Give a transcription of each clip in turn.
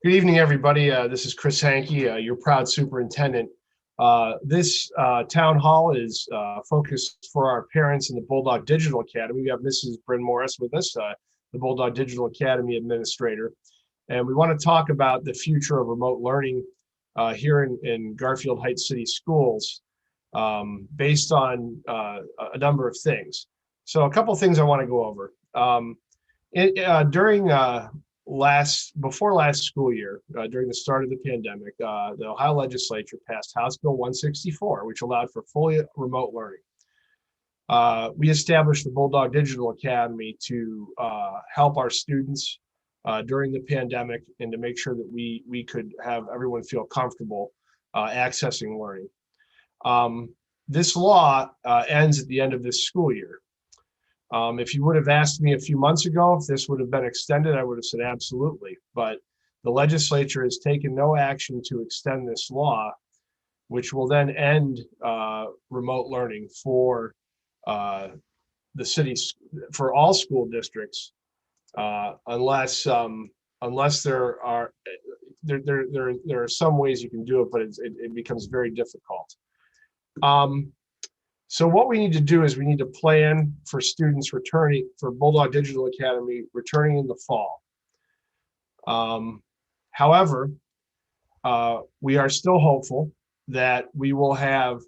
Good evening, everybody. This is Chris Hankey, your proud superintendent. This town hall is focused for our parents in the Bulldog Digital Academy. We have Mrs. Bryn Morris with us, the Bulldog Digital Academy administrator. And we want to talk about the future of remote learning here in Garfield Heights City Schools based on a number of things. So a couple of things I want to go over. During before last school year, during the start of the pandemic, the Ohio legislature passed House Bill 164, which allowed for fully remote learning. We established the Bulldog Digital Academy to help our students during the pandemic and to make sure that we could have everyone feel comfortable accessing learning. This law ends at the end of this school year. If you would have asked me a few months ago if this would have been extended, I would have said absolutely. But the legislature has taken no action to extend this law, which will then end remote learning for the cities, for all school districts, unless there are some ways you can do it, but it becomes very difficult. So what we need to do is we need to plan for students returning, for Bulldog Digital Academy returning in the fall. However, we are still hopeful that we will have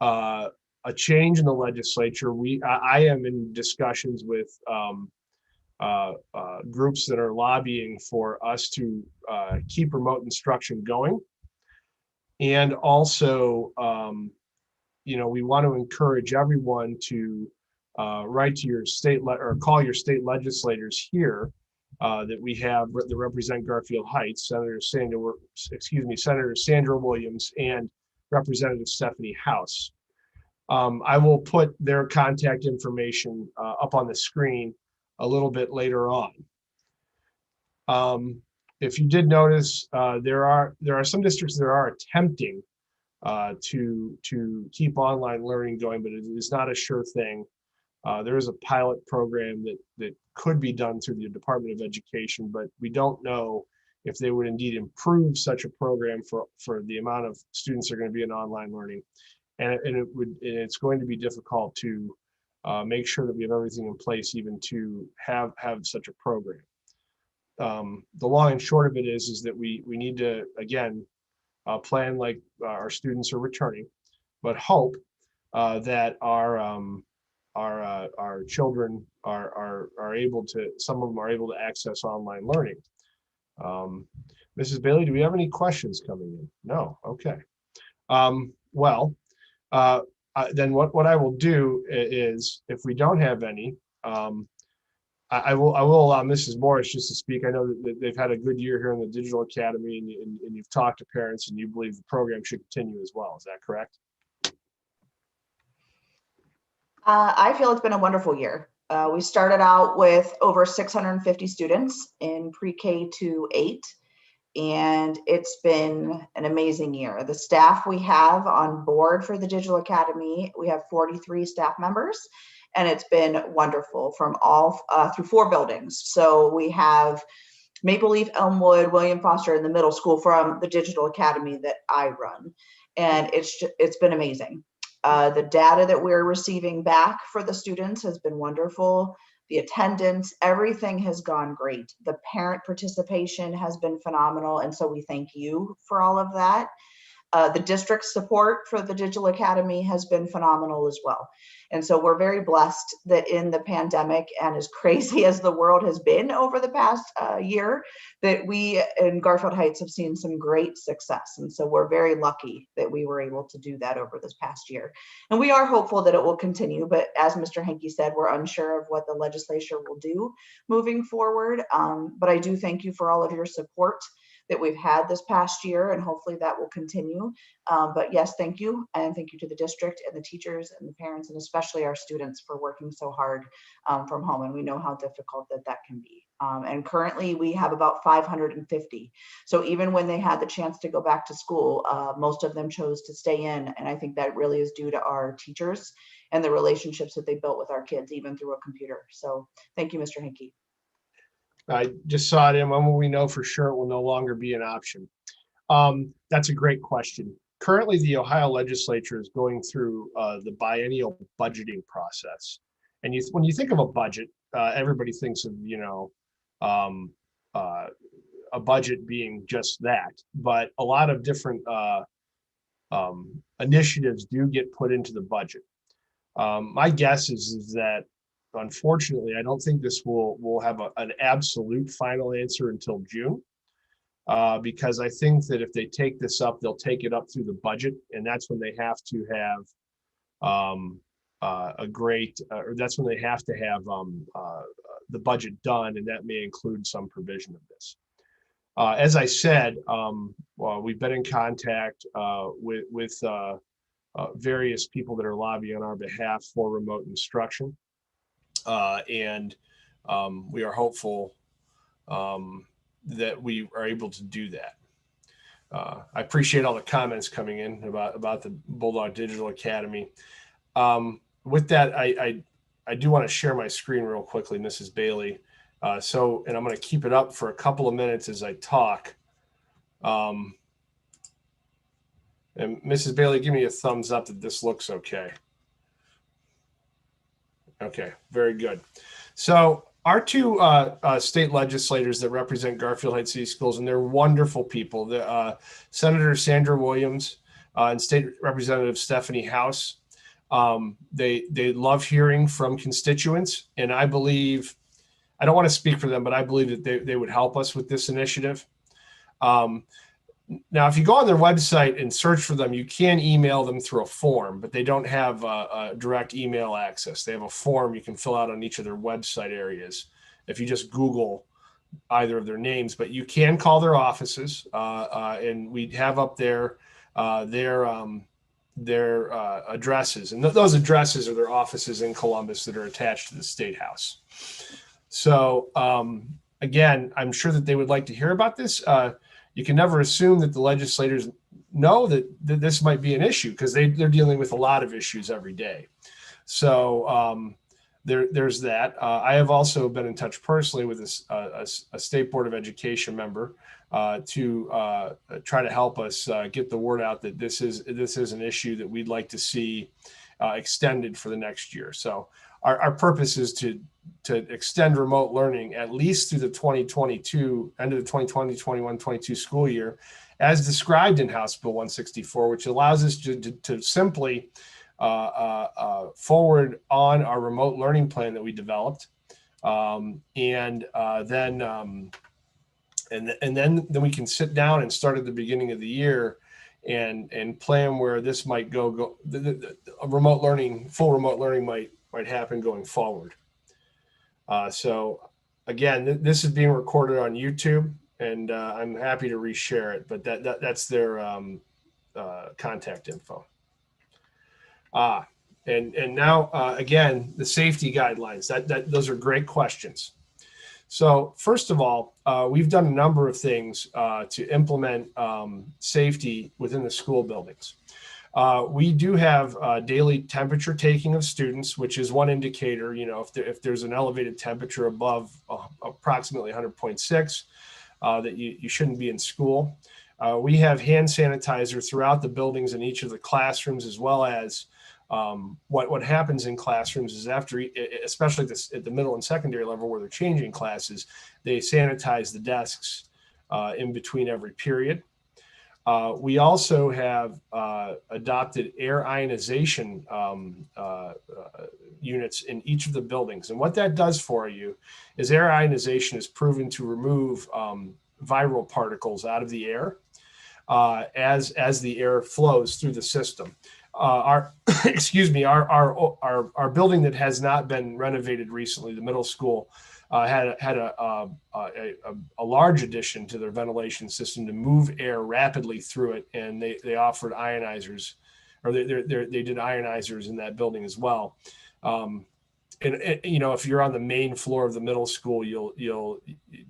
a change in the legislature. I am in discussions with groups that are lobbying for us to keep remote instruction going, and also we want to encourage everyone to write to your state or call your state legislators here that we have that represent Garfield Heights, Senator Sandra Williams and Representative Stephanie House. I will put their contact information up on the screen a little bit later on. If you did notice, there are some districts that are attempting to keep online learning going, but it is not a sure thing. There is a pilot program that could be done through the Department of Education, but we don't know if they would indeed improve such a program for the amount of students that are going to be in online learning. And it's going to be difficult to make sure that we have everything in place even to have such a program. The long and short of it is that we need to, again, plan like our students are returning, but hope that our children are able to, some of them are able to access online learning. Mrs. Bailey, do we have any questions coming in? No, okay. Then what I will do is, if we don't have any, I will allow Mrs. Morris just to speak. I know that they've had a good year here in the Digital Academy, and you've talked to parents, and you believe the program should continue as well. Is that correct? I feel it's been a wonderful year. We started out with over 650 students in pre-K to 8, and it's been an amazing year. The staff we have on board for the Digital Academy, we have 43 staff members, and it's been wonderful from all through 4 buildings. So we have Maple Leaf, Elmwood, William Foster in the middle school from the Digital Academy that I run, and it's been amazing. The data that we're receiving back for the students has been wonderful. The attendance, everything has gone great. The parent participation has been phenomenal, and so we thank you for all of that. The district support for the Digital Academy has been phenomenal as well. And so we're very blessed that in the pandemic, and as crazy as the world has been over the past year, that we in Garfield Heights have seen some great success. And so we're very lucky that we were able to do that over this past year. And we are hopeful that it will continue, but as Mr. Hankey said, we're unsure of what the legislature will do moving forward. But I do thank you for all of your support that we've had this past year, and hopefully that will continue. But yes, thank you. And thank you to the district and the teachers and the parents, and especially our students for working so hard from home. And we know how difficult that can be. And currently we have about 550. So even when they had the chance to go back to school, most of them chose to stay in. And I think that really is due to our teachers and the relationships that they built with our kids, even through a computer. So thank you, Mr. Hankey. I just saw it in. When will we know for sure it will no longer be an option? That's a great question. Currently, the Ohio legislature is going through the biennial budgeting process. And when you think of a budget, everybody thinks of, um, uh, a budget being just that. But a lot of different initiatives do get put into the budget. My guess is that, unfortunately, I don't think this will have an absolute final answer until June. Because I think that if they take this up, they'll take it up through the budget, and that's when they have to have or that's when they have to have the budget done, and that may include some provision of this. As I said, well, we've been in contact with various people that are lobbying on our behalf for remote instruction, and we are hopeful that we are able to do that. I appreciate all the comments coming in about the Bulldog Digital Academy. With that, I do want to share my screen real quickly, Mrs. Bailey. And I'm going to keep it up for a couple of minutes as I talk. And Mrs. Bailey, give me a thumbs up that this looks okay. Okay, very good. So our two state legislators that represent Garfield Heights City Schools, and they're wonderful people, Senator Sandra Williams and State Representative Stephanie House. They love hearing from constituents, and I believe, I don't want to speak for them, but I believe that they would help us with this initiative. Now, if you go on their website and search for them, you can email them through a form, but they don't have a direct email access. They have a form you can fill out on each of their website areas if you just Google either of their names. But you can call their offices, and we have up there their addresses. And those addresses are their offices in Columbus that are attached to the State House. So, again, I'm sure that they would like to hear about this. You can never assume that the legislators know that this might be an issue, because they're dealing with a lot of issues every day. So there's that. I have also been in touch personally with a State Board of Education member to try to help us get the word out that this is an issue that we'd like to see extended for the next year. So our purpose is to extend remote learning at least through the 2022, end of the 2020-21-22 school year, as described in House Bill 164, which allows us to simply forward on our remote learning plan that we developed, and then we can sit down and start at the beginning of the year and plan where this might go. Remote learning, full remote learning might happen going forward. So again, this is being recorded on YouTube, and I'm happy to reshare it, but that's their contact info. And now, again, the safety guidelines, those are great questions. So first of all, we've done a number of things to implement safety within the school buildings. We do have daily temperature taking of students, which is one indicator. If there's an elevated temperature above approximately 100.6, that you shouldn't be in school. We have hand sanitizer throughout the buildings in each of the classrooms, as well as what happens in classrooms is after, especially at the middle and secondary level where they're changing classes, they sanitize the desks in between every period. We also have adopted air ionization units in each of the buildings. And what that does for you is air ionization is proven to remove viral particles out of the air as the air flows through the system. Our building that has not been renovated recently, the middle school, had a large addition to their ventilation system to move air rapidly through it, and they offered ionizers, or they did ionizers in that building as well. And if you're on the main floor of the middle school, you'll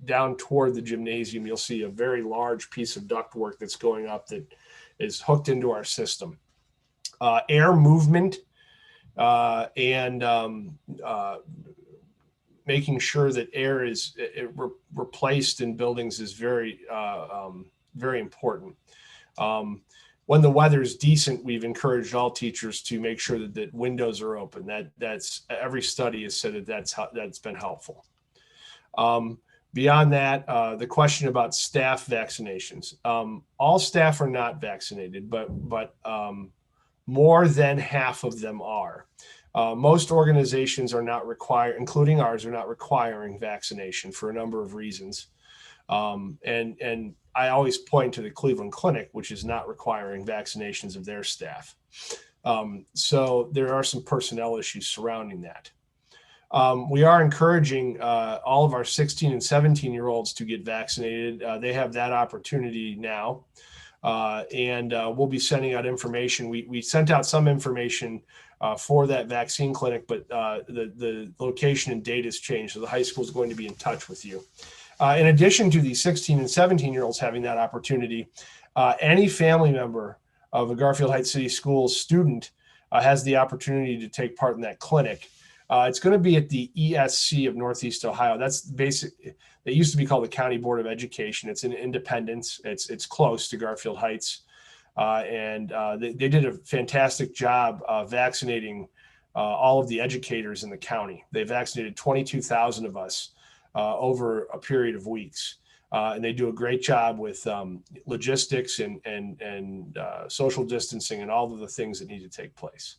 down toward the gymnasium, you'll see a very large piece of ductwork that's going up that is hooked into our system. Air movement and making sure that air is replaced in buildings is very, very important. When the weather is decent, we've encouraged all teachers to make sure that windows are open. That's every study has said that's been helpful. Beyond that, the question about staff vaccinations. All staff are not vaccinated, but more than half of them are. Most organizations are not required, including ours, are not requiring vaccination for a number of reasons. And I always point to the Cleveland Clinic, which is not requiring vaccinations of their staff. So there are some personnel issues surrounding that. We are encouraging all of our 16 and 17-year-olds to get vaccinated. They have that opportunity now. And we'll be sending out information. We sent out some information for that vaccine clinic, but the location and date has changed. So the high school is going to be in touch with you. In addition to the 16 and 17-year-olds having that opportunity, any family member of a Garfield Heights City Schools student has the opportunity to take part in that clinic. It's going to be at the ESC of Northeast Ohio. That's basic. It used to be called the County Board of Education. It's in Independence. It's close to Garfield Heights, and they did a fantastic job vaccinating all of the educators in the county. They vaccinated 22,000 of us over a period of weeks, and they do a great job with logistics and social distancing and all of the things that need to take place.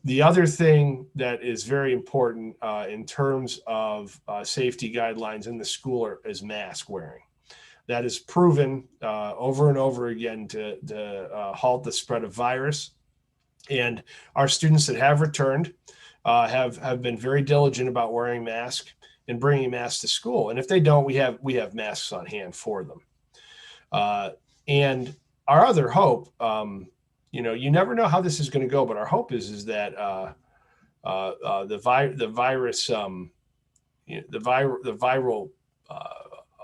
The other thing that is very important in terms of safety guidelines in the school is mask wearing. That is proven over and over again to halt the spread of virus. And our students that have returned have been very diligent about wearing masks and bringing masks to school. And if they don't, we have masks on hand for them. And our other hope, you never know how this is going to go, but our hope is that the viral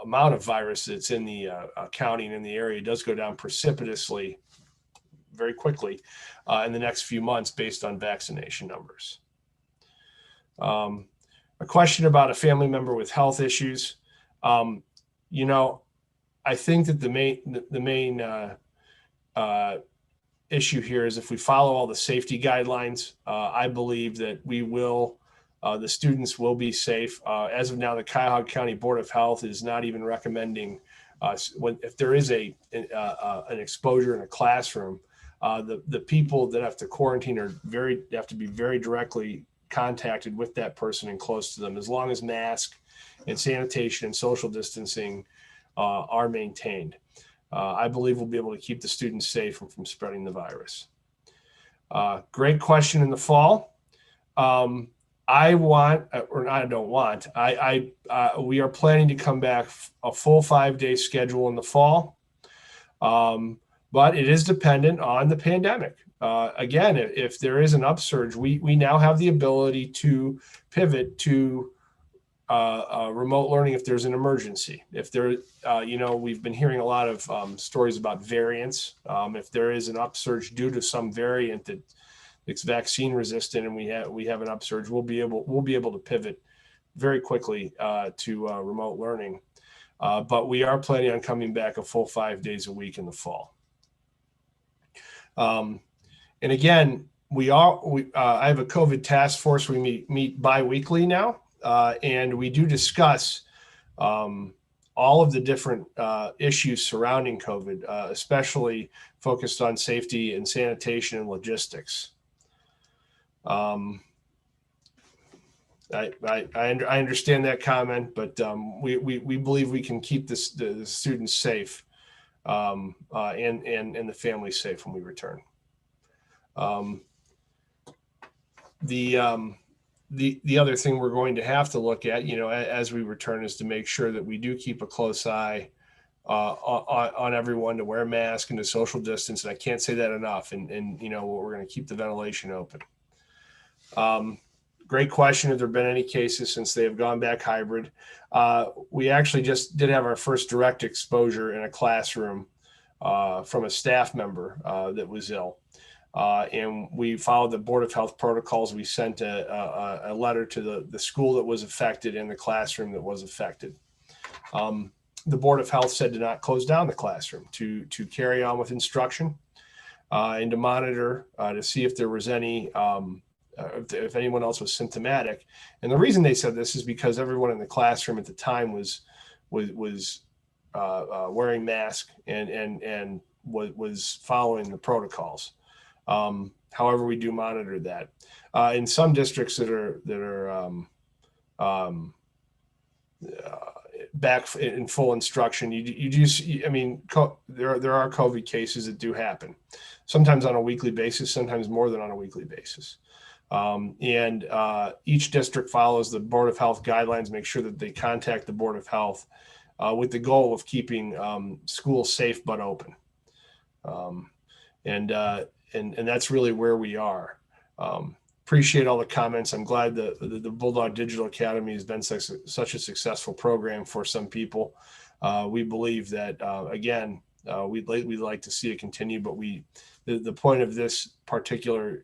amount of virus that's in the county and in the area does go down precipitously, very quickly in the next few months based on vaccination numbers. A question about a family member with health issues. I think that the main issue here is if we follow all the safety guidelines, I believe that the students will be safe. As of now, the Cuyahoga County Board of Health is not even recommending if there is an exposure in a classroom, the people that have to quarantine have to be very directly contacted with that person and close to them, as long as mask and sanitation and social distancing are maintained. I believe we'll be able to keep the students safe from spreading the virus. Great question in the fall. We are planning to come back a full 5-day schedule in the fall. But it is dependent on the pandemic. Again, if there is an upsurge, we now have the ability to pivot to remote learning if there's an emergency. If there, we've been hearing a lot of stories about variants. If there is an upsurge due to some variant that's vaccine resistant, and we have an upsurge, we'll be able to pivot very quickly to remote learning. But we are planning on coming back a full 5 days a week in the fall. And again, I have a COVID task force. We meet bi-weekly now. And we do discuss all of the different issues surrounding COVID, especially focused on safety and sanitation and logistics. I understand that comment, but we believe we can keep the students safe and the family safe when we return. The other thing we're going to have to look at, as we return, is to make sure that we do keep a close eye on everyone to wear masks and to social distance. And I can't say that enough. And we're going to keep the ventilation open. Great question. Have there been any cases since they have gone back hybrid? We actually just did have our first direct exposure in a classroom from a staff member that was ill. And we followed the Board of Health protocols. We sent a letter to the school that was affected and the classroom that was affected. The Board of Health said to not close down the classroom, to carry on with instruction, and to monitor to see if there was any, if anyone else was symptomatic. And the reason they said this is because everyone in the classroom at the time was wearing masks and was following the protocols. However, we do monitor that. In some districts that are back in full instruction, there are COVID cases that do happen, sometimes on a weekly basis, sometimes more than on a weekly basis. And each district follows the Board of Health guidelines, make sure that they contact the Board of Health with the goal of keeping schools safe but open. And that's really where we are. Appreciate all the comments. I'm glad the Bulldog Digital Academy has been such a successful program for some people. We believe that, again, we'd like to see it continue, but the point of this particular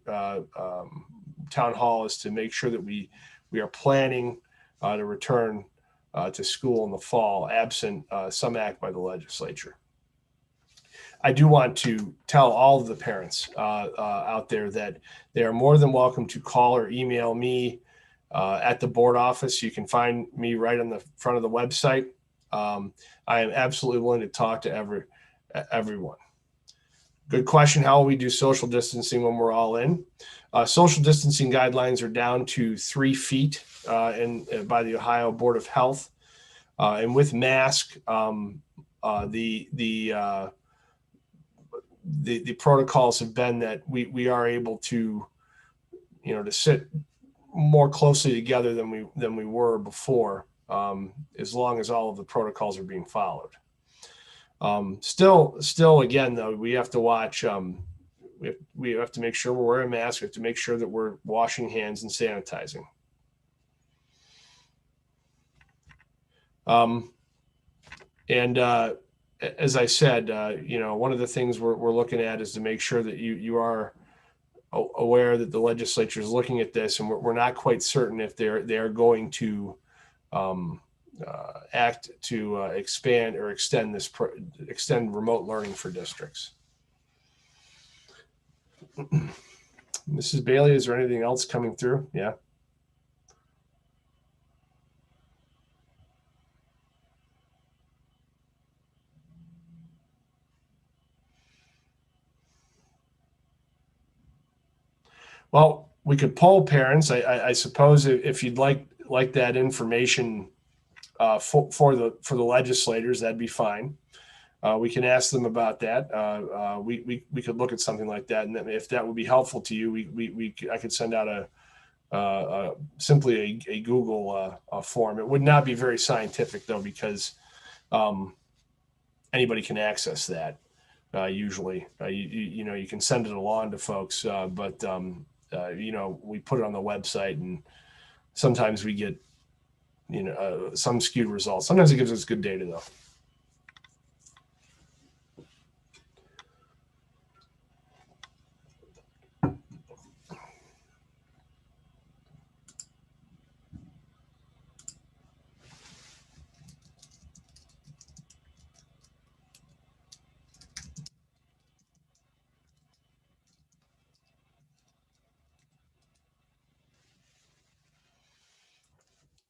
town hall is to make sure that we are planning to return to school in the fall, absent some act by the legislature. I do want to tell all of the parents out there that they are more than welcome to call or email me at the board office. You can find me right on the front of the website. I am absolutely willing to talk to everyone. Good question. How will we do social distancing when we're all in? Social distancing guidelines are down to 3 feet by the Ohio Board of Health. And with mask, the protocols have been that we are able to, to sit more closely together than we were before, as long as all of the protocols are being followed. Still, again, though, we have to watch. We have to make sure we're wearing masks. We have to make sure that we're washing hands and sanitizing. As I said, one of the things we're looking at is to make sure that you are aware that the legislature is looking at this, and we're not quite certain if they're going to act to expand or extend remote learning for districts. Mrs. Bailey, is there anything else coming through? Yeah. Well, we could poll parents. I suppose if you'd like that information for the legislators, that'd be fine. We can ask them about that. We could look at something like that, and if that would be helpful to you, I could send out simply a Google form. It would not be very scientific though, because anybody can access that. Usually, you can send it along to folks, but we put it on the website, and sometimes we get some skewed results. Sometimes it gives us good data though.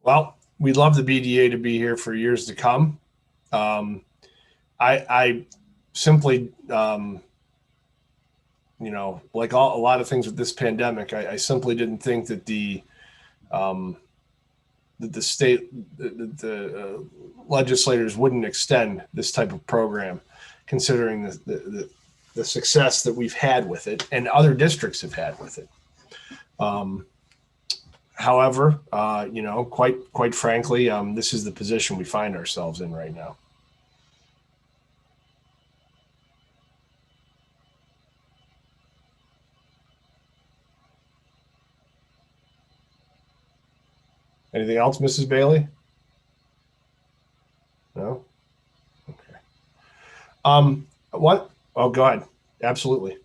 Well, we'd love the BDA to be here for years to come. I simply, like a lot of things with this pandemic, I simply didn't think that the legislators wouldn't extend this type of program, considering the success that we've had with it and other districts have had with it. However, quite frankly, this is the position we find ourselves in right now. Anything else, Mrs. Bailey? No? Okay. What? Oh, go ahead. Absolutely.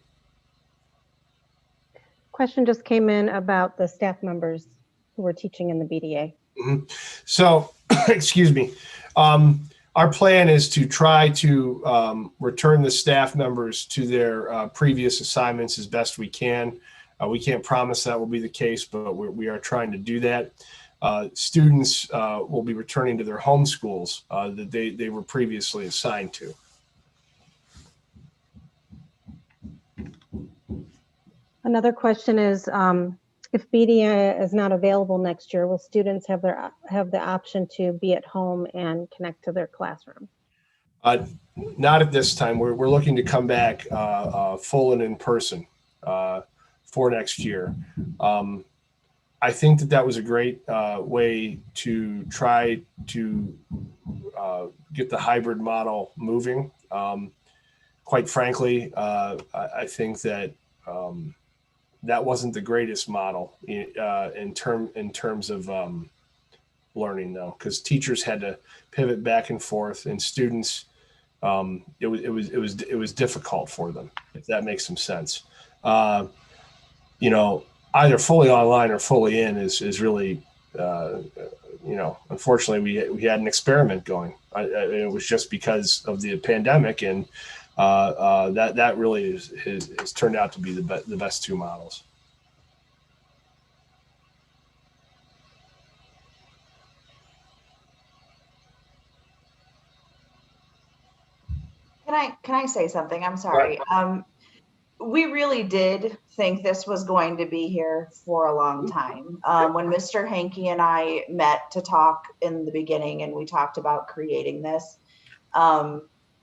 Question just came in about the staff members who were teaching in the BDA. So, excuse me. Our plan is to try to return the staff members to their previous assignments as best we can. We can't promise that will be the case, but we are trying to do that. Students will be returning to their home schools that they were previously assigned to. Another question is, if BDA is not available next year, will students have the option to be at home and connect to their classroom? Not at this time. We're looking to come back full and in person for next year. I think that was a great way to try to get the hybrid model moving. Quite frankly, I think that that wasn't the greatest model in terms of learning, though, because teachers had to pivot back and forth, and students, it was difficult for them, if that makes some sense. Either fully online or fully in is really, unfortunately we had an experiment going. It was just because of the pandemic, and that really has turned out to be the best two models. Can I say something? I'm sorry. We really did think this was going to be here for a long time. When Mr. Hankey and I met to talk in the beginning, and we talked about creating this,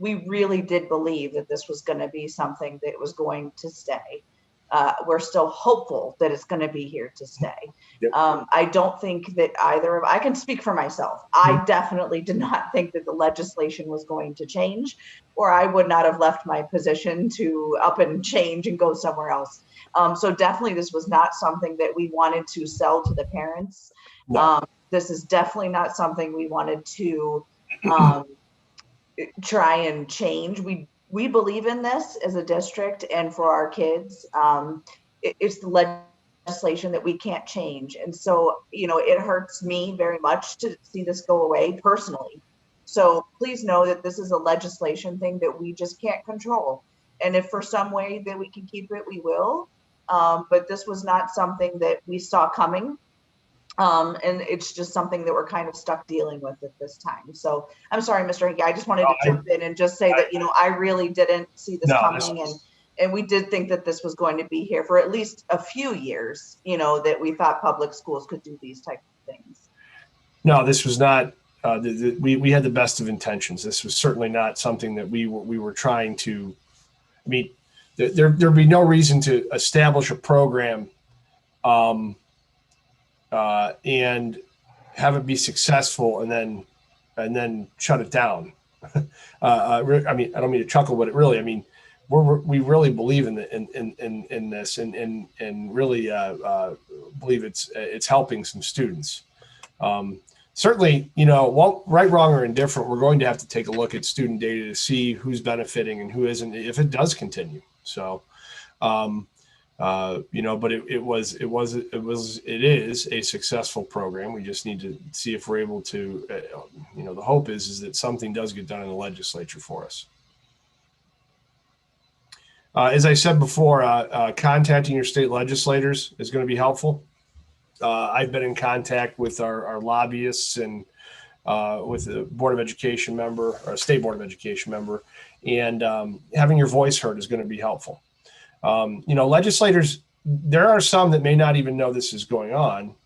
we really did believe that this was going to be something that was going to stay. We're still hopeful that it's going to be here to stay. Yep. I don't think that I can speak for myself. I definitely did not think that the legislation was going to change, or I would not have left my position to up and change and go somewhere else. So definitely this was not something that we wanted to sell to the parents. No. This is definitely not something we wanted to try and change. We believe in this as a district and for our kids. It's the legislation that we can't change. And so, it hurts me very much to see this go away personally. So please know that this is a legislation thing that we just can't control. And if for some way that we can keep it, we will. But this was not something that we saw coming. And it's just something that we're kind of stuck dealing with at this time. So I'm sorry, Mr. Hankey, I just wanted to jump in and just say that, I really didn't see this coming. And we did think that this was going to be here for at least a few years, that we thought public schools could do these types of things. No, this was not, we had the best of intentions. This was certainly not something that we were trying to, there'd be no reason to establish a program and have it be successful and then shut it down. I don't mean to chuckle, but we really believe in this and really believe it's helping some students. Certainly, right, wrong, or indifferent, we're going to have to take a look at student data to see who's benefiting and who isn't, if it does continue. So, but it is a successful program. We just need to see if we're able to, the hope is that something does get done in the legislature for us. As I said before, contacting your state legislators is going to be helpful. I've been in contact with our lobbyists and with the Board of Education member, or State Board of Education member, and having your voice heard is going to be helpful. Legislators, there are some that may not even know this is going on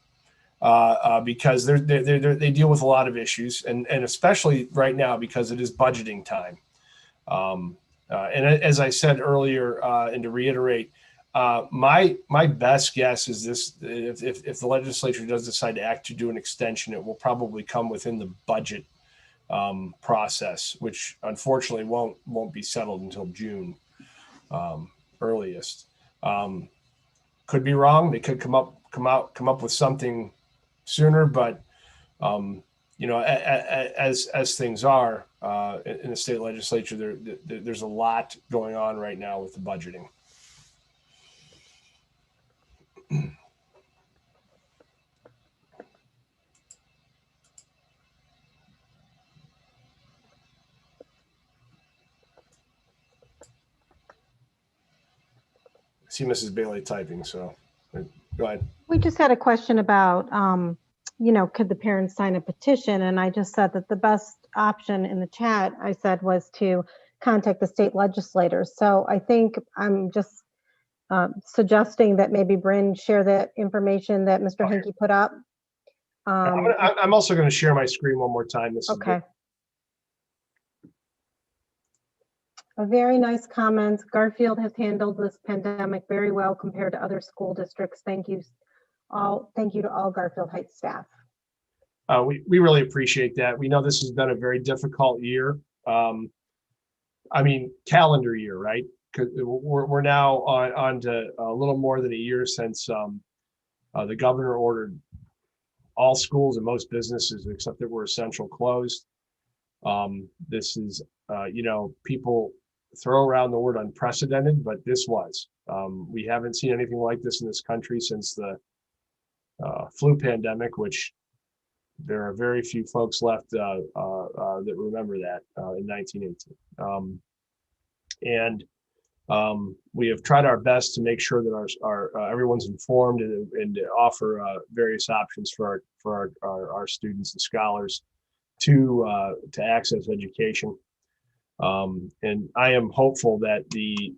because they deal with a lot of issues, and especially right now because it is budgeting time. And as I said earlier, and to reiterate, my best guess is this: if the legislature does decide to do an extension, it will probably come within the budget process, which unfortunately won't be settled until June. Earliest. Could be wrong. They could come up with something sooner, but as things are in the state legislature, there's a lot going on right now with the budgeting. See Mrs. Bailey typing, so go ahead. We just had a question about, could the parents sign a petition? And I just said that the best option in the chat, I said, was to contact the state legislators. So I think I'm just suggesting that maybe Bryn share that information that Mr. Henke put up. I'm also going to share my screen one more time. Okay. A very nice comment. Garfield has handled this pandemic very well compared to other school districts. Thank you all. Thank you to all Garfield Heights staff. We really appreciate that. We know this has been a very difficult year. I mean, calendar year, right? Because we're now on to a little more than a year since the governor ordered all schools and most businesses, except that were essential, closed. This is, people throw around the word unprecedented, but this was. We haven't seen anything like this in this country since the flu pandemic, which there are very few folks left that remember that in 1918. We have tried our best to make sure that our everyone's informed and to offer various options for our students and scholars to access education. And I am hopeful that the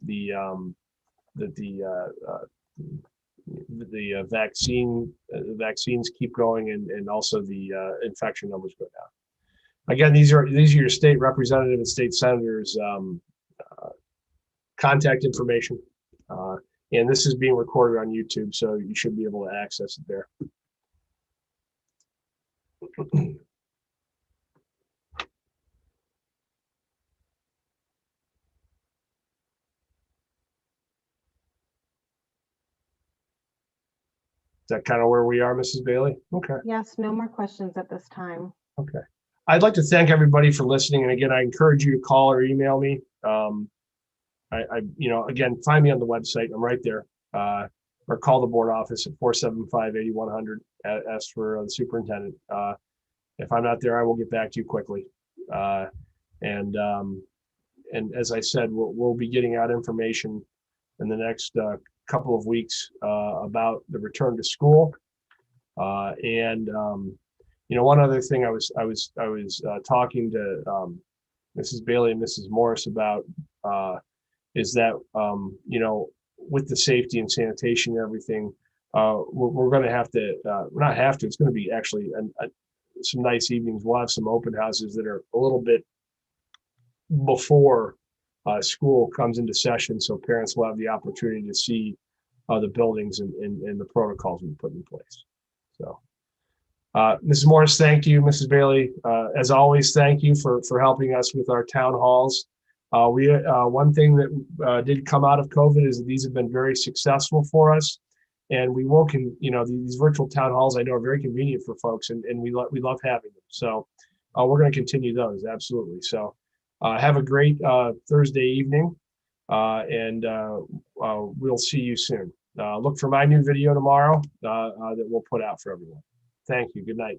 vaccines keep going and also the infection numbers go down. Again, these are your state representative and state senators contact information, and this is being recorded on YouTube, so you should be able to access it there. Is that kind of where we are, Mrs. Bailey? Okay. Yes, no more questions at this time. Okay. I'd like to thank everybody for listening. And again, I encourage you to call or email me. Again, find me on the website. I'm right there. Or call the board office at 475-8100. Ask for the superintendent. If I'm not there, I will get back to you quickly. And as I said, we'll be getting out information in the next couple of weeks about the return to school. One other thing I was talking to Mrs. Bailey and Mrs. Morris about is that with the safety and sanitation and everything, we're going to have to not have to. It's going to be actually some nice evenings. We'll have some open houses that are a little bit before school comes into session, so parents will have the opportunity to see the buildings and the protocols we put in place. So, Mrs. Morris, thank you. Mrs. Bailey, as always, thank you for helping us with our town halls. One thing that did come out of COVID is that these have been very successful for us, and we will these virtual town halls I know are very convenient for folks, and we love having them. So we're going to continue those, absolutely. So have a great Thursday evening, and we'll see you soon. Look for my new video tomorrow that we'll put out for everyone. Thank you. Good night.